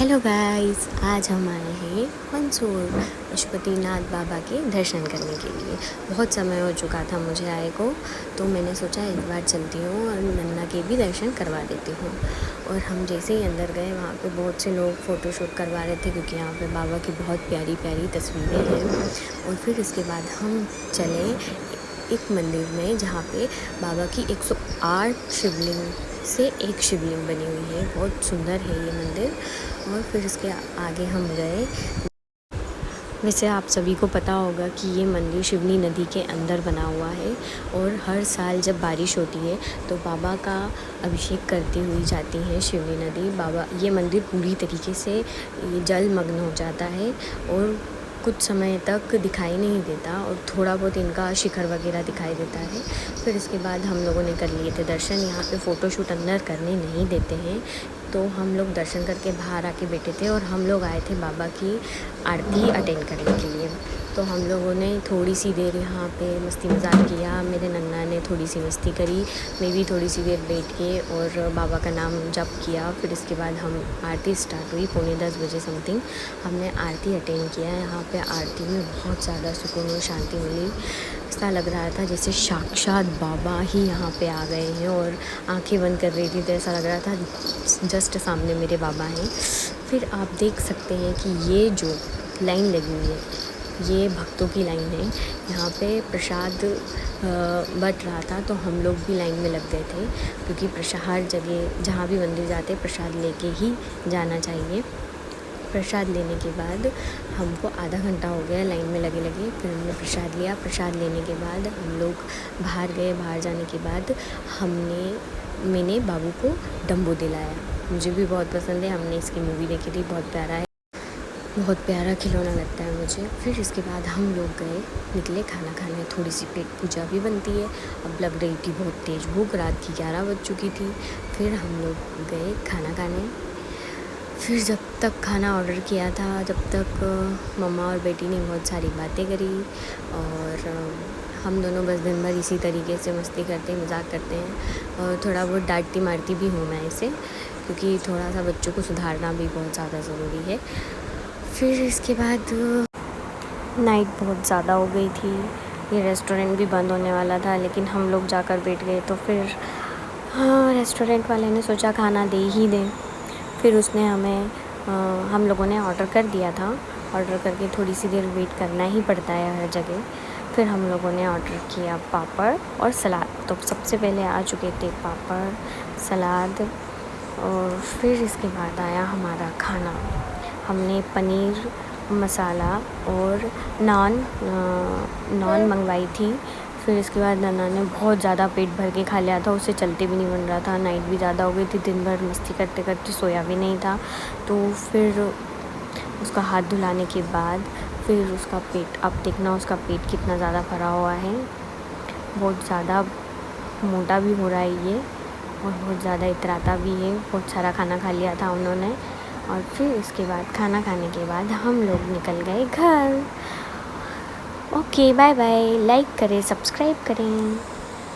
Hello guys, आज हम आए हैं मंसूर पशुपतिनाथ बाबा के दर्शन करने के लिए। बहुत समय हो चुका था मुझे आए को, तो मैंने सोचा एक बार चलती हूँ और नन्ना के भी दर्शन करवा देती हूँ। और हम जैसे ही अंदर गए, वहाँ पे बहुत से लोग फ़ोटोशूट करवा रहे थे, क्योंकि यहाँ पे बाबा की बहुत प्यारी प्यारी तस्वीरें हैं। और फिर इसके बाद हम चले एक मंदिर में, जहाँ पे बाबा की 108 शिवलिंग से एक शिवलिंग बनी हुई है। बहुत सुंदर है ये मंदिर। और फिर इसके आगे हम गए। वैसे आप सभी को पता होगा कि ये मंदिर शिवनी नदी के अंदर बना हुआ है, और हर साल जब बारिश होती है तो बाबा का अभिषेक करती हुई जाती है शिवनी नदी। बाबा ये मंदिर पूरी तरीके से जलमग्न हो जाता है और कुछ समय तक दिखाई नहीं देता, और थोड़ा बहुत इनका शिखर वगैरह दिखाई देता है। फिर इसके बाद हम लोगों ने कर लिए थे दर्शन। यहाँ पे फ़ोटोशूट अंदर करने नहीं देते हैं, तो हम लोग दर्शन करके बाहर आके बैठे थे। और हम लोग आए थे बाबा की आरती अटेंड करने के लिए। तो हम लोगों ने थोड़ी सी देर यहाँ पे मस्ती मजाक किया। मेरे नन्ना ने थोड़ी सी मस्ती करी, मैं भी थोड़ी सी देर बैठ के और बाबा का नाम जप किया। फिर इसके बाद हम आरती स्टार्ट हुई 9:45 बजे समथिंग। हमने आरती अटेंड किया। यहाँ पे आरती में बहुत ज़्यादा सुकून और शांति मिली। ऐसा लग रहा था जैसे साक्षात बाबा ही यहाँ पे आ गए हैं, और आंखें बंद कर रही थी तो ऐसा लग रहा था जस्ट सामने मेरे बाबा हैं। फिर आप देख सकते हैं कि ये जो लाइन लगी हुई है, ये भक्तों की लाइन है। यहाँ पे प्रसाद बँट रहा था, तो हम लोग भी लाइन में लग गए थे, क्योंकि प्रसाद हर जगह जहाँ भी मंदिर जाते प्रसाद लेके ही जाना चाहिए। प्रसाद लेने के बाद हमको आधा घंटा हो गया लाइन में लगे लगे। फिर हमने प्रसाद लिया। प्रसाद लेने के बाद हम लोग बाहर गए। बाहर जाने के बाद मैंने बाबू को डम्बो दिलाया। मुझे भी बहुत पसंद है, हमने इसकी मूवी देखी थी, बहुत प्यारा है, बहुत प्यारा खिलौना लगता है मुझे। फिर इसके बाद हम लोग निकले खाना खाने। थोड़ी सी पेट पूजा भी बनती है। अब लग रही थी बहुत तेज़ भूख, रात की 11 बज चुकी थी। फिर हम लोग गए खाना खाने। फिर जब तक खाना ऑर्डर किया था, जब तक मम्मा और बेटी ने बहुत सारी बातें करी, और हम दोनों बस दिन भर इसी तरीके से मस्ती करते मजाक करते हैं। और थोड़ा बहुत डांटती मारती भी हूँ मैं इसे, क्योंकि थोड़ा सा बच्चों को सुधारना भी बहुत ज़्यादा ज़रूरी है। फिर इसके बाद नाइट बहुत ज़्यादा हो गई थी। ये रेस्टोरेंट भी बंद होने वाला था, लेकिन हम लोग जाकर बैठ गए। तो फिर रेस्टोरेंट वाले ने सोचा खाना दे ही दें। फिर उसने हम लोगों ने ऑर्डर कर दिया था। ऑर्डर करके थोड़ी सी देर वेट करना ही पड़ता है हर जगह। फिर हम लोगों ने ऑर्डर किया पापड़ और सलाद। तो सबसे पहले आ चुके थे पापड़, सलाद, और फिर इसके बाद आया हमारा खाना। हमने पनीर मसाला और नान मंगवाई थी। फिर इसके बाद नन्ना ने बहुत ज़्यादा पेट भर के खा लिया था, उसे चलते भी नहीं बन रहा था। नाइट भी ज़्यादा हो गई थी, दिन भर मस्ती करते करते सोया भी नहीं था। तो फिर उसका हाथ धुलाने के बाद फिर उसका पेट, अब देखना उसका पेट कितना ज़्यादा भरा हुआ है। बहुत ज़्यादा मोटा भी हो रहा है ये, और बहुत ज़्यादा इतराता भी है। बहुत सारा खाना खा लिया था उन्होंने। और फिर इसके बाद खाना खाने के बाद हम लोग निकल गए घर। Okay, bye bye. लाइक करें, सब्सक्राइब करें।